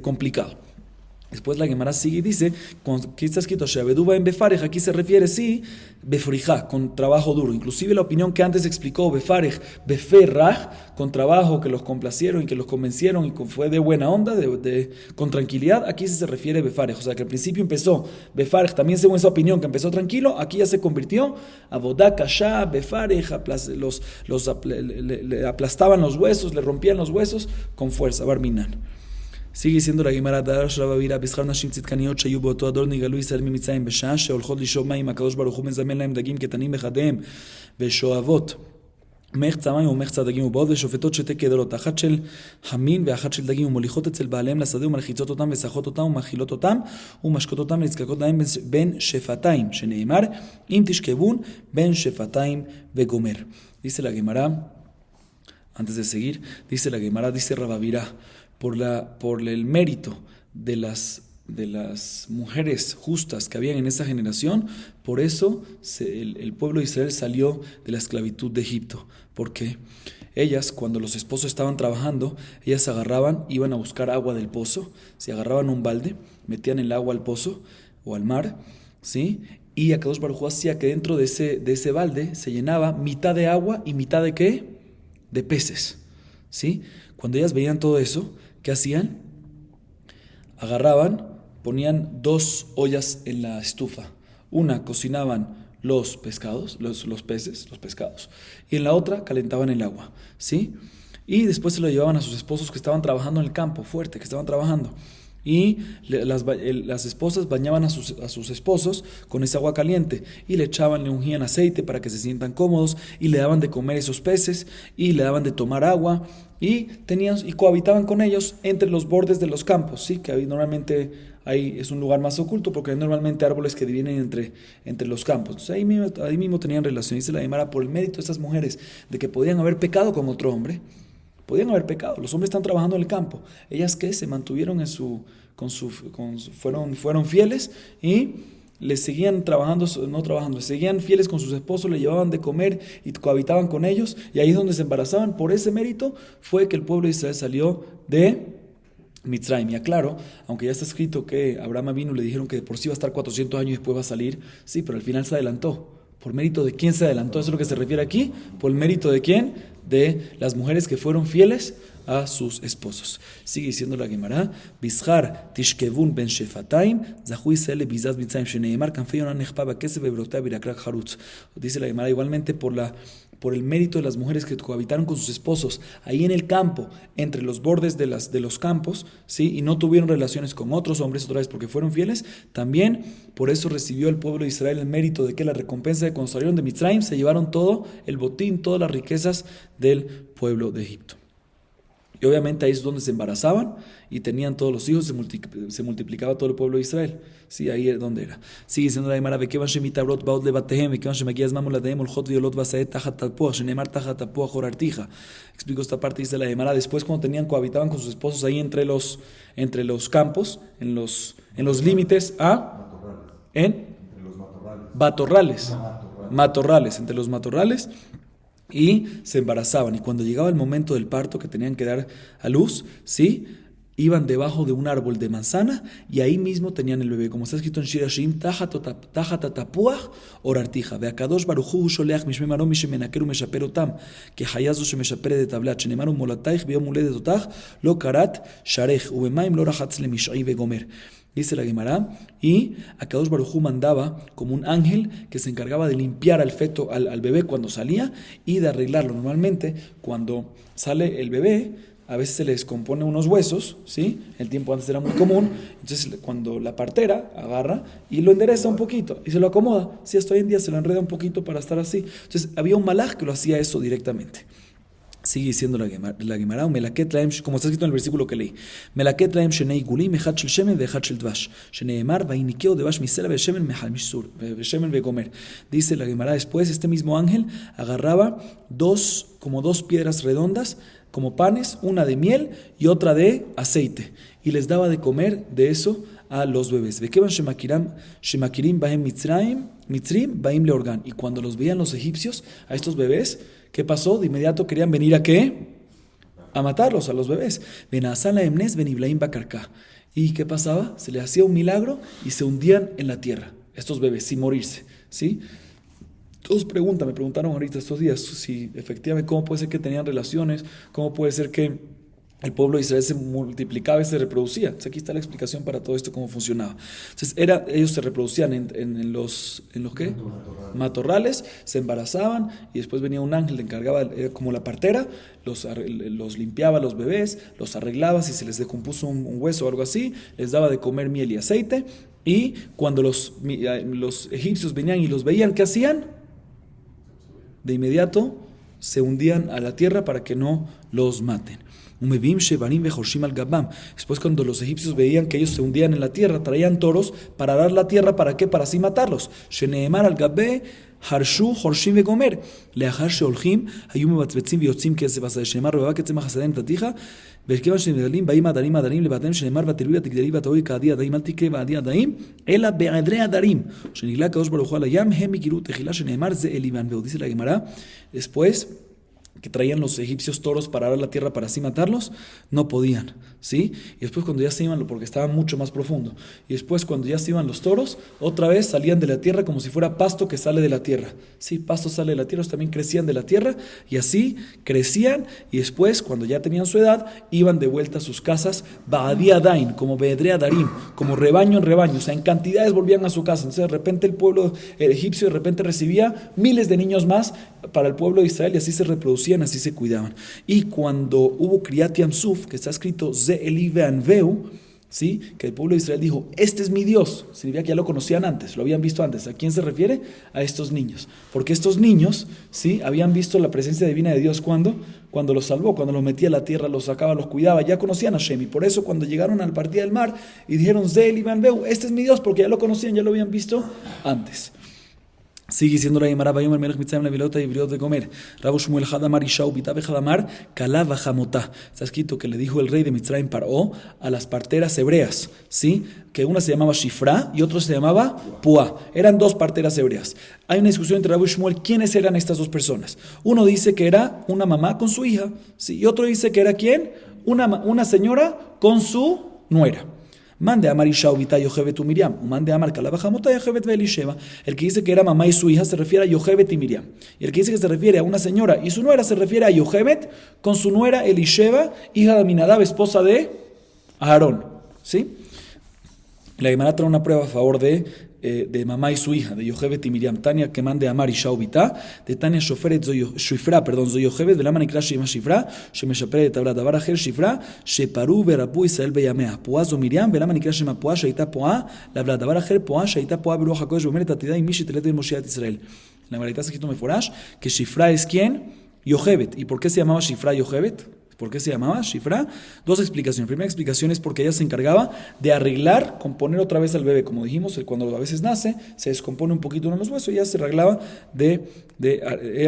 complicado. Después la Gemara sigue y dice, ¿qué está escrito? Sheabeduba en befarej, aquí se refiere, sí, befrija, con trabajo duro. Inclusive la opinión que antes explicó, befarej, beferraj, con trabajo, que los complacieron y que los convencieron y fue de buena onda, con tranquilidad, aquí sí se refiere befarej. O sea que al principio empezó befarej, también según esa opinión que empezó tranquilo, aquí ya se convirtió a bodá kasha, befarej, le aplastaban los huesos, le rompían los huesos con fuerza, barminan. Sigue diciendo la Gemara, דרש רב אבירא בשכר נשים צדקניות שהיו באותו הדור נגאלו ישראל ממצרים בשעה שהולכות לשאוב מים הקדוש ברוך הוא מזמן להם דגים קטנים בחדיהם ושואבות מחצה מים ומחצה דגים ובאות ושופטות שתי קדרות, אחת של המין ואחת של דגים ומוליכות אצל בעליהם לשדה ומלחיצות אותם ושחות אותם ומאכילות אותם ומשקות אותם ונזקקות להם בין שפתיים, שנאמר אם תשכבון בין שפתיים וגומר. Dice la Gemara, antes de seguir, dice la Gemara, dice Rabavirá, por el mérito de las mujeres justas que habían en esa generación, por eso el pueblo de Israel salió de la esclavitud de Egipto. Porque ellas, cuando los esposos estaban trabajando, ellas agarraban, iban a buscar agua del pozo, si agarraban un balde, metían el agua al pozo o al mar, ¿sí? Y Akadosh Baruj Hu hacía que dentro de ese balde se llenaba mitad de agua y mitad de ¿qué? De peces, ¿sí? Cuando ellas veían todo eso, ¿qué hacían? Agarraban, ponían 2 ollas en la estufa. Una cocinaban los pescados, los peces, los pescados, y en la otra calentaban el agua, ¿sí? Y después se lo llevaban a sus esposos que estaban trabajando en el campo, fuerte, que estaban trabajando. Y las esposas bañaban a sus esposos con esa agua caliente y le ungían aceite para que se sientan cómodos y le daban de comer esos peces y le daban de tomar agua y cohabitaban con ellos entre los bordes de los campos, ¿sí? Que normalmente ahí es un lugar más oculto porque hay normalmente árboles que dividen entre los campos. Entonces ahí mismo tenían relación. Dice la Gemara, por el mérito de estas mujeres de que podían haber pecado con otro hombre. Podían haber pecado. Los hombres están trabajando en el campo. Ellas que se mantuvieron fueron fieles y les seguían seguían fieles con sus esposos, le llevaban de comer y cohabitaban con ellos. Y ahí es donde se embarazaban. Por ese mérito fue que el pueblo de Israel salió de Mitzrayim. Y aclaro, aunque ya está escrito que Abraham vino, le dijeron que de por sí va a estar 400 años y después va a salir. Sí, pero al final se adelantó. ¿Por mérito de quién se adelantó? Eso es lo que se refiere aquí. ¿Por el mérito de quién? De las mujeres que fueron fieles a sus esposos. Sigue diciendo la Gemara, Bishar tishkevun ben shefataim, zahui sele bizaz mitzayim sheneemar kanfeyon anechpa bakese bebrota birakrak harutz. Dice la Gemara, igualmente por el mérito de las mujeres que cohabitaron con sus esposos ahí en el campo, entre los bordes de los campos, ¿sí? Y no tuvieron relaciones con otros hombres otra vez porque fueron fieles, también por eso recibió el pueblo de Israel el mérito de que la recompensa de cuando salieron de Mitzrayim se llevaron todo el botín, todas las riquezas del pueblo de Egipto. Y obviamente ahí es donde se embarazaban y tenían todos los hijos, se multiplicaba todo el pueblo de Israel. Sí, ahí es donde era. Sigue diciendo la Gemara, "Vekevan shemitabrot baot lebatehem, vekevan shemagias mamul ladehem olchot violot vasaet tajat tapuach, shenemar tajat tapuach horartija." Explico esta parte, dice la Gemara, después cuando cohabitaban con sus esposos ahí entre los campos, en los límites entre los matorrales, entre los matorrales, y se embarazaban. Y cuando llegaba el momento del parto que tenían que dar a luz, ¿sí? Iban debajo de un árbol de manzana y ahí mismo tenían el bebé. Como está escrito en Shirashim, Tajat tapuach orartija. Veakadosh baruchu sholeach mishme marom mishemenakeru meshaper otam. Que hayazu shemeshapere de tablat. Shenemaru molataich veo mule de totach. Lo karat sharech. Ubemaim lo rachatz le mishai vegomer. Dice la Gemara, y Akadosh Baruj Hu mandaba como un ángel que se encargaba de limpiar al feto, al bebé cuando salía y de arreglarlo. Normalmente, cuando sale el bebé, a veces se le descompone unos huesos, ¿sí? El tiempo antes era muy común. Entonces, cuando la partera agarra y lo endereza un poquito y se lo acomoda, si hasta hoy en día se lo enreda un poquito para estar así. Entonces, había un malaj que lo hacía eso directamente. Sigue diciendo la Gemara, como está escrito en el versículo que leí, Melaket laem shenei gulim echad shel shemen veechad shel dvash, sheneemar vainikeo devash misela veshemen mehal mishur, veshemen vegomer. Dice la Gemara, después este mismo ángel agarraba como dos piedras redondas, como panes, una de miel y otra de aceite, y les daba de comer de eso a los bebés. Vekevan shemakirim bahem mitzrim baim leorgan. Y cuando los veían los egipcios, a estos bebés, ¿qué pasó? De inmediato querían venir ¿a qué? A matarlos, a los bebés. Benazala emnes beniblaim bakarka. ¿Y qué pasaba? Se les hacía un milagro y se hundían en la tierra, estos bebés, sin morirse, ¿sí? Todos me preguntaron ahorita estos días, si efectivamente, ¿cómo puede ser que tenían relaciones? ¿Cómo puede ser que el pueblo de Israel se multiplicaba y se reproducía? Entonces aquí está la explicación para todo esto, cómo funcionaba. Entonces ellos se reproducían en los ¿qué? Matorrales, se embarazaban y después venía un ángel, le encargaba, era como la partera, los limpiaba los bebés, los arreglaba, si se les descompuso un hueso o algo así, les daba de comer miel y aceite, y cuando los egipcios venían y los veían, ¿qué hacían? De inmediato se hundían a la tierra para que no los maten. Después, cuando los egipcios veían que ellos se hundían en la tierra, traían toros para dar la tierra. ¿Para qué? Para así matarlos. Harshu, Horshim vegomer. Leachar sheolchim, hayu mebatzbetzim viotzim kesef asay shemar bebak etzem hasadem tatija. Verkevan shenegalim baim adarim lebatem shenemar vaterui vatikderi vatoy kadi adaim al tikre vadi adaim ela be'adre adarim. Shenigla kadosh baruch hu alayam hem mikiru techila shenemar ze elivan veo. Dice la Gemara, después que traían los egipcios toros para dar la tierra para así matarlos, no podían, ¿sí? Y después cuando ya se iban, porque estaba mucho más profundo, y después cuando ya se iban los toros, otra vez salían de la tierra como si fuera pasto que sale de la tierra, ¿sí? Pasto sale de la tierra, ellos también crecían de la tierra, y así crecían, y después cuando ya tenían su edad, iban de vuelta a sus casas, Ba'adi Adain, como Be'edre Adarim, como rebaño en rebaño, o sea, en cantidades volvían a su casa. Entonces de repente el pueblo egipcio de repente recibía miles de niños más para el pueblo de Israel, y así se reproducían, así se cuidaban. Y cuando hubo Kriyat Yamsuf, que está escrito Ze Eli Ve'anveu, ¿sí? Que el pueblo de Israel dijo, este es mi Dios, significa que ya lo conocían antes, lo habían visto antes. ¿A quién se refiere? A estos niños, porque estos niños, ¿sí? Habían visto la presencia divina de Dios cuando los salvó, cuando los metía a la tierra, los sacaba, los cuidaba, ya conocían a Hashem, y por eso cuando llegaron al partida del mar y dijeron Ze Eli Ve'anveu, este es mi Dios, porque ya lo conocían, ya lo habían visto antes. Sigue diciendo la Gemara, Vayomer Melech Mitzrayim levilot ha'ivriot vegomer. Rabu Shmuel Hadamar Ishau Bita vechadamar Kalá vajamotá. Está escrito que le dijo el rey de Mitzrayim Paró a las parteras hebreas, ¿sí? Que una se llamaba Shifra y otra se llamaba Puá. Eran dos parteras hebreas. Hay una discusión entre Rabu y Shmuel, ¿quiénes eran estas dos personas? Uno dice que era una mamá con su hija, ¿sí? Y otro dice que era ¿quién? Una señora con su nuera. Mande a Amar Ishau Bita Yochebet Miriam. Mande a Amar Kalá vajamotá Yochebet Elisheva. El que dice que era mamá y su hija se refiere a Yochebet y Miriam. Y el que dice que se refiere a una señora y su nuera se refiere a Yochebet con su nuera Elisheva, hija de Aminadab, esposa de Aarón. ¿Sí? La Gemara trae una prueba a favor de mamá y su hija, de Yochebet y Miriam. Tania que mande a Amar Ishau Bita, de Tania Shoferet Shifra, zo Yochebet, velama nikra shema Shifra, shemeshaperet tabla davar acher Shifra, sheparu verapu Israel beyamea. Puá zo Miriam, velama nikra shema Puá, sheita Puá, labla davar acher Puá, sheita Puá beruach hakodesh beomelet atidai mishi telet Moshiach Israel. La Gemara está escrito meforash que Shifra es ¿quién? Yochebet. ¿Y por qué se llamaba Shifra Yochebet? ¿Por qué se llamaba Shifra? Dos explicaciones. Primera explicación es porque ella se encargaba de arreglar, componer otra vez al bebé. Como dijimos, cuando a veces nace, se descompone un poquito uno de los huesos y ella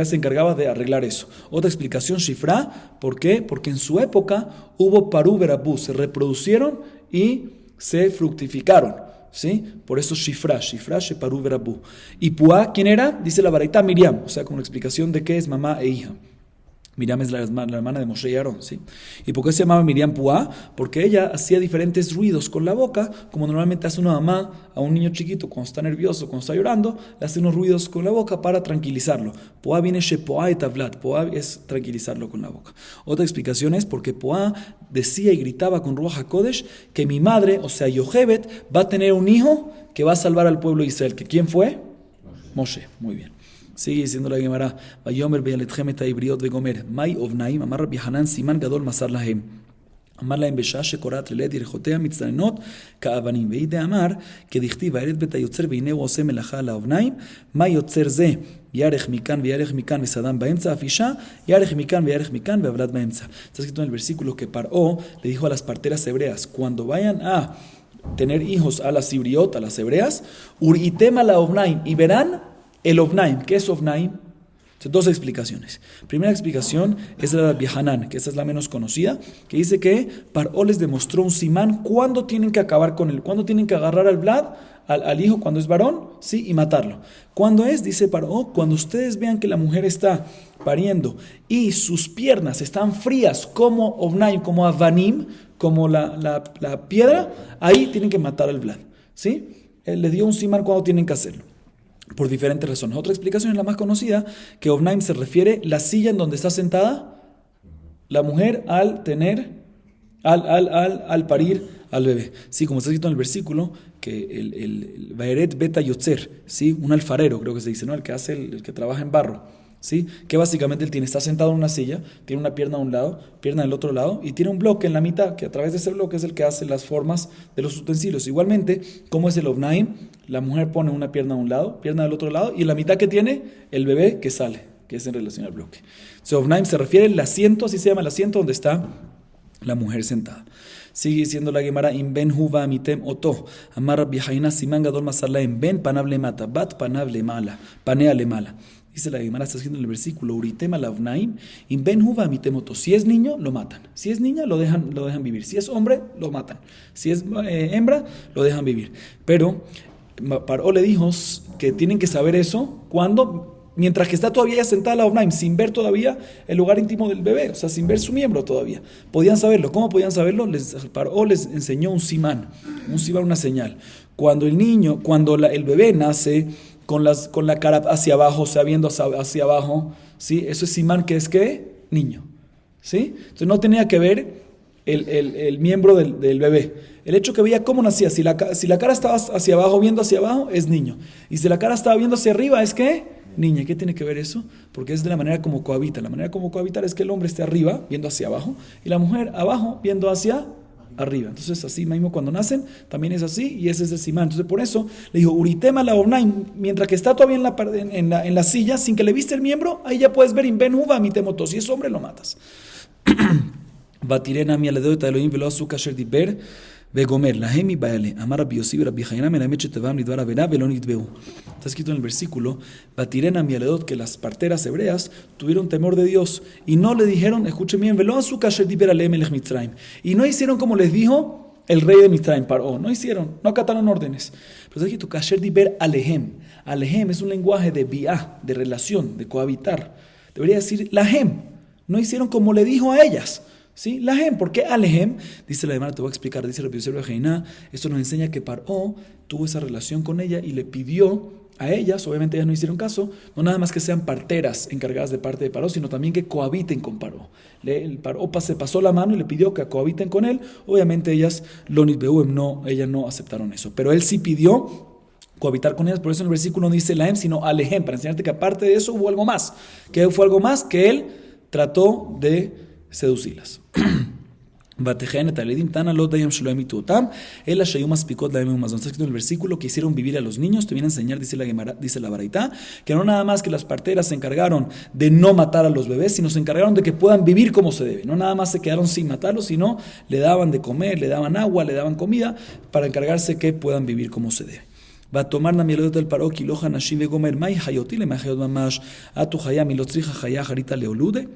se encargaba de arreglar eso. Otra explicación, Shifra, ¿por qué? Porque en su época hubo Parú Verabú, se reproducieron y se fructificaron. ¿Sí? Por eso Shifra, Sheparú Verabú. ¿Y Puá quién era? Dice la Baraita Miriam, o sea, como una explicación de qué es mamá e hija. Miriam es la hermana de Moshe y Aarón, ¿sí? ¿Y por qué se llamaba Miriam Puá? Porque ella hacía diferentes ruidos con la boca, como normalmente hace una mamá a un niño chiquito cuando está nervioso, cuando está llorando, le hace unos ruidos con la boca para tranquilizarlo. Puá viene Shepoá et Avlat, Puá es tranquilizarlo con la boca. Otra explicación es porque Puá decía y gritaba con Ruach HaKodesh que mi madre, o sea Yochebet, va a tener un hijo que va a salvar al pueblo de Israel. ¿Que quién fue? Moshe. Muy bien. Sigue diciendo la Gemara, Vayomer beyaletchem et ha'ivriot vegomer, Mai ovnaim, Amar Rabbi Hanan, Siman gadol masar lahem. Amar lahem בשעה שקורעת ללדת ירחותיה מצטננות כאבנים. והיא דאמר, כדכתיב וילד בית היוצר והנה הוא עושה מלאכה על האבניים, מה יוצר זה? ירך מכאן וירך מכאן וסדם באמצע, אף אישה, ירך מכאן וירך מכאן והבלד באמצע. Está escrito en el versículo que Paró le dijo a las parteras hebreas, cuando vayan a tener hijos a las ibriot, a las hebreas, uritem a la ovnaim, y verán el Ovnaim. ¿Qué es Ovnaim? Dos explicaciones. Primera explicación es la de Rabbi Hanan, que esa es la menos conocida, que dice que Paró les demostró un simán cuándo tienen que acabar con él, cuándo tienen que agarrar al Vlad, al hijo cuando es varón, ¿sí? Y matarlo. ¿Cuándo es? Dice Paró, cuando ustedes vean que la mujer está pariendo y sus piernas están frías como Ovnaim, como Avanim, como la piedra, ahí tienen que matar al Vlad, ¿sí? Él les dio un simán cuándo tienen que hacerlo. Por diferentes razones. Otra explicación es la más conocida, que Ovnaim se refiere la silla en donde está sentada la mujer al parir al bebé. Sí, como está escrito en el versículo, que el Vaeret Beta Yotzer, ¿sí? Un alfarero, creo que se dice, ¿no? El que trabaja en barro, ¿sí? Que básicamente él está sentado en una silla, tiene una pierna a un lado, pierna del otro lado, y tiene un bloque en la mitad, que a través de ese bloque es el que hace las formas de los utensilios. Igualmente, ¿cómo es el Ovnaim? La mujer pone una pierna a un lado, pierna del otro lado, y en la mitad que tiene, el bebé que sale. que es en relación al bloque. Ovnaim se refiere al asiento, así se llama el asiento donde está la mujer sentada. Sigue diciendo la Gemara, in ben huva mitem oto, amar Rabbi Haina siman gadol masarla en ben panav le mata, bat panav le mala, panea le mala. Dice la Gemara, está escrito en el versículo, uritem alavnaim, in ben huva mitem oto. Si es niño, lo matan. Si es niña, lo dejan vivir. Si es hombre, lo matan. Si es hembra, lo dejan vivir. Pero Paró le dijo que tienen que saber eso mientras que está todavía ella sentada la Ovnaim, sin ver todavía el lugar íntimo del bebé, o sea, sin ver su miembro todavía. Podían saberlo. ¿Cómo podían saberlo? Paró les enseñó un simán, una señal. Cuando el bebé nace con la cara hacia abajo, o sea, viendo hacia abajo, ¿sí? Eso es simán, que es ¿qué? Niño, ¿sí? Entonces no tenía que ver el miembro del bebé. El hecho que veía cómo nacía, si la cara estaba hacia abajo, viendo hacia abajo, es niño. Y si la cara estaba viendo hacia arriba, ¿es qué? Niña. ¿Qué tiene que ver eso? Porque es de la manera como cohabita. La manera como cohabitar es que el hombre esté arriba, viendo hacia abajo, y la mujer abajo, viendo hacia arriba. Entonces, así mismo cuando nacen, también es así, y ese es el simán. Entonces, por eso, le dijo, uritema la ovnaim, mientras que está todavía en la silla, sin que le viste el miembro, ahí ya puedes ver, in ben huva mi temoto. Si es hombre, lo matas. Batirena mi aledeo et Elohim velo asu kasher diber vegomer lahemi baale amar Rabbi Yossi Rabbi Haina melamet shetevam lidvar avena velo nitbeu. Está escrito en el versículo, Batirena mi aledot, que las parteras hebreas tuvieron temor de Dios y no le dijeron, escuchen bien, velo asu kasher diber alehem elech Mitzrayim, y no hicieron como les dijo el rey de Mitzrayim, Paró. No acataron órdenes. Pero está escrito kasher diber alehem. Alehem es un lenguaje de biá, de relación, de cohabitar. Debería decir lahem. No hicieron como le dijo a ellas. ¿Sí? Lahem, ¿por qué Alehem? Dice la Gemara, te voy a explicar, dice Rabbi Yosef Reina, esto nos enseña que Paró tuvo esa relación con ella y le pidió a ellas, obviamente ellas no hicieron caso, no nada más que sean parteras encargadas de parte de Paró, sino también que cohabiten con Paró. El Paró se pasó la mano y le pidió que cohabiten con él, obviamente ellas, Lonit Beuem, ellas no aceptaron eso, pero él sí pidió cohabitar con ellas, por eso en el versículo no dice Lahem, sino Alehem, para enseñarte que aparte de eso hubo algo más, que fue algo más que él trató de seducirlas. Está escrito en el versículo que hicieron vivir a los niños. Te viene a enseñar, dice la Baraitá, que no nada más que las parteras se encargaron de no matar a los bebés, sino se encargaron de que puedan vivir como se debe. No nada más se quedaron sin matarlos, sino le daban de comer, le daban agua, le daban comida para encargarse que puedan vivir como se debe. Va a tomar Namielot del Paró, Kiloja, Nashim, Gomer, Mai, Hayotile, Mahayot Mamash, Atu Hayam, Ilostrija, Hayah, Harita, Leolude.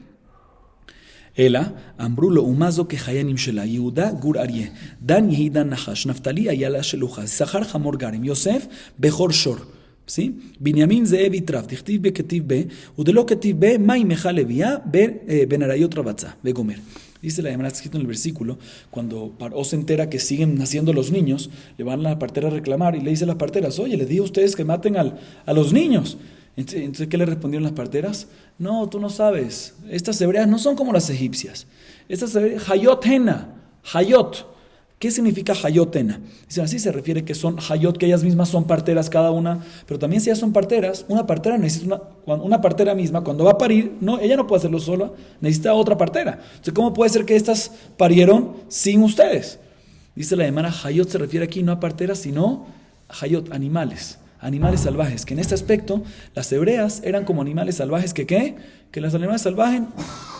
Ela, Ambrulo, Umazo, que Hayanim Shela, Yehuda, Gur Arie, Dan Yehidan Nahash, Naftali, Ayala Sheluja, Zahar Hamor Garim, Yosef, Bejor Shor. ¿Sí? Binyamin Zeev Itraf, Dichtiv Be, Ketiv Be, Udelo Ketiv Be, Mai Meja Levia, Benarayot Rabatza, Begomer. Dice la Gemara, escrito en el versículo, cuando Paró se entera que siguen naciendo los niños, le van a la partera a reclamar y le dice a las parteras, oye, les digo a ustedes que maten a los niños. Entonces, ¿qué le respondieron las parteras? No, tú no sabes. Estas hebreas no son como las egipcias. Estas hebreas, Hayot Hena, Hayot. ¿Qué significa Hayot Hena? Dicen así, se refiere que son Hayot, que ellas mismas son parteras cada una, pero también si ellas son parteras, una partera necesita una partera misma, cuando va a parir, ella no puede hacerlo sola, necesita otra partera. Entonces, ¿cómo puede ser que estas parieron sin ustedes? Dice la Gemara, Hayot se refiere aquí no a parteras, sino Hayot, animales salvajes, que en este aspecto las hebreas eran como animales salvajes que los animales salvajes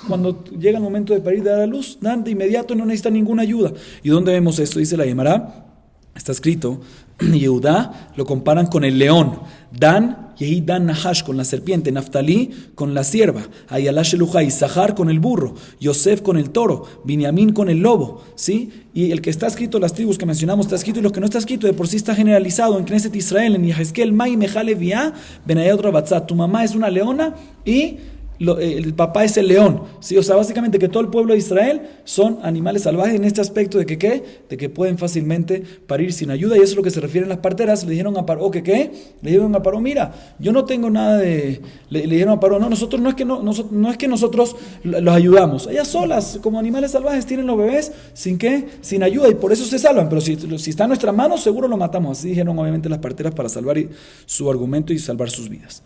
cuando llega el momento de parir, de dar a luz, dan de inmediato y no necesitan ninguna ayuda. ¿Y dónde vemos esto? Dice la Gemara, está escrito, Yehudá lo comparan con el león, Dan, Yehidan Nahash con la serpiente, Naftali con la sierva, Ayala Sheluja, Isahar con el burro, Yosef con el toro, Binyamin con el lobo, ¿sí? Y el que está escrito, las tribus que mencionamos, está escrito, y lo que no está escrito de por sí está generalizado en Knesset Israel, en Yehezkel, Mai Mejale Via, Benayot Rabatzat, tu mamá es una leona y el papá es el león, ¿sí? O sea, básicamente que todo el pueblo de Israel son animales salvajes en este aspecto de que pueden fácilmente parir sin ayuda, y eso es lo que se refieren las parteras. Le dijeron a Paró le dijeron a Paró, mira, yo no tengo nada de, le dijeron a Paró, no, nosotros no es que nosotros los ayudamos, ellas solas como animales salvajes tienen los bebés sin ayuda, y por eso se salvan, pero si está en nuestras manos seguro lo matamos. Así dijeron obviamente las parteras para salvar su argumento y salvar sus vidas.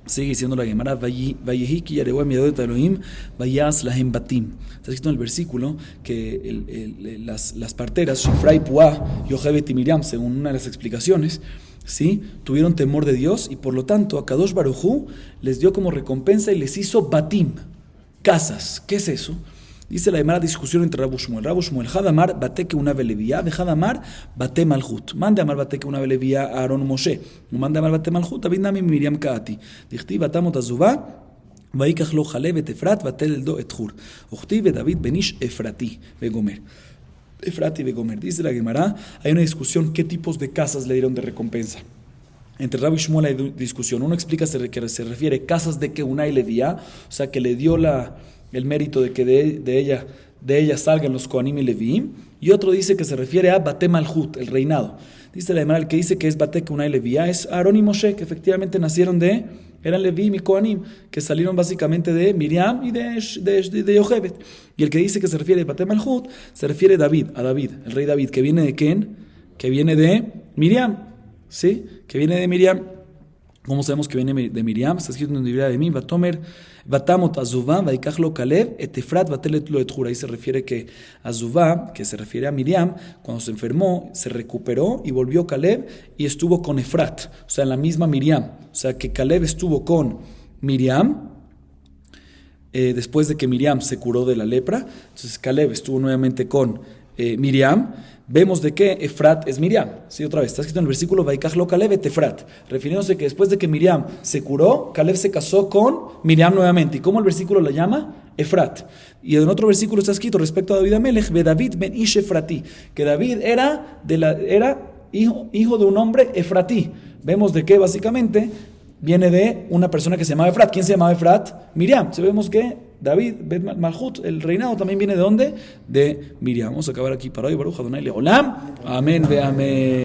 Sigue diciendo la Gemara, Vayehi ki yareu miadot Elohim, vayas lahem batim. Está escrito en el versículo que las parteras, Shifra y Puá, Yochebet y Miriam, según una de las explicaciones, ¿sí?, tuvieron temor de Dios y por lo tanto a Kadosh Baruj Hu les dio como recompensa y les hizo batim, casas. ¿Qué es eso? Dice la Gemara, discusión entre Rabu Shmuel. Rabu Shmuel, Hadamar bate que una velevía, de Hadamar bate malhut. Mande amar bate que una velevía a Aaron Moshe. Mande amar bate malhut, David Nami Miriam Kaati. Dichti batamot azuvá, ויקח לו חלב את אפרת ותל ילדו את חור. וכתיב ודוד בן איש אפרתי וגומר. Efrati y Gomer. Dice la Gemara, hay una discusión qué tipos de casas le dieron de recompensa. Entre Rabbi Shmuel hay discusión. Uno explica que se refiere casas de Keuna y Leviá, o sea que le dio el mérito de que de ella salgan los Kohanim y Leviim, y otro dice que se refiere a Bate Malhut, el reinado. Dice la Gemara, el que dice que es Bate Keuna y Leviá es Aarón y Moshe, que efectivamente eran Leviim y Kohanim, que salieron básicamente de Miriam y de Yochebet. Y el que dice que se refiere a Bate Malhut, se refiere a David, el rey David, que viene de ¿quién? Que viene de Miriam, ¿sí? Que viene de Miriam. ¿Cómo sabemos que viene de Miriam? Está escrito en el libro de mí, Batamot Azuvá, Vaikachlo Kalev, et Efrat, Batelet lo et Hur. Ahí se refiere que Azuvá, que se refiere a Miriam, cuando se enfermó, se recuperó y volvió Kalev y estuvo con Efrat, o sea, en la misma Miriam. O sea, que Kalev estuvo con Miriam, después de que Miriam se curó de la lepra. Entonces Kalev estuvo nuevamente con Miriam. Vemos de que Efrat es Miriam. Sí, otra vez, está escrito en el versículo Vaikachlo Kalev et Efrat, refiriéndose que después de que Miriam se curó, Kalev se casó con Miriam nuevamente. ¿Y cómo el versículo la llama? Efrat. Y en otro versículo está escrito respecto a David Amelech, David ben Ish Efrati, que David era hijo de un hombre Efratí. Vemos de que básicamente viene de una persona que se llamaba Efrat. ¿Quién se llamaba Efrat? Miriam. Entonces vemos que David, Bet Malhut, el reinado también viene de ¿dónde? De Miriam. Vamos a acabar aquí para hoy. Baruch Adonai Leolam. Amén ve amén.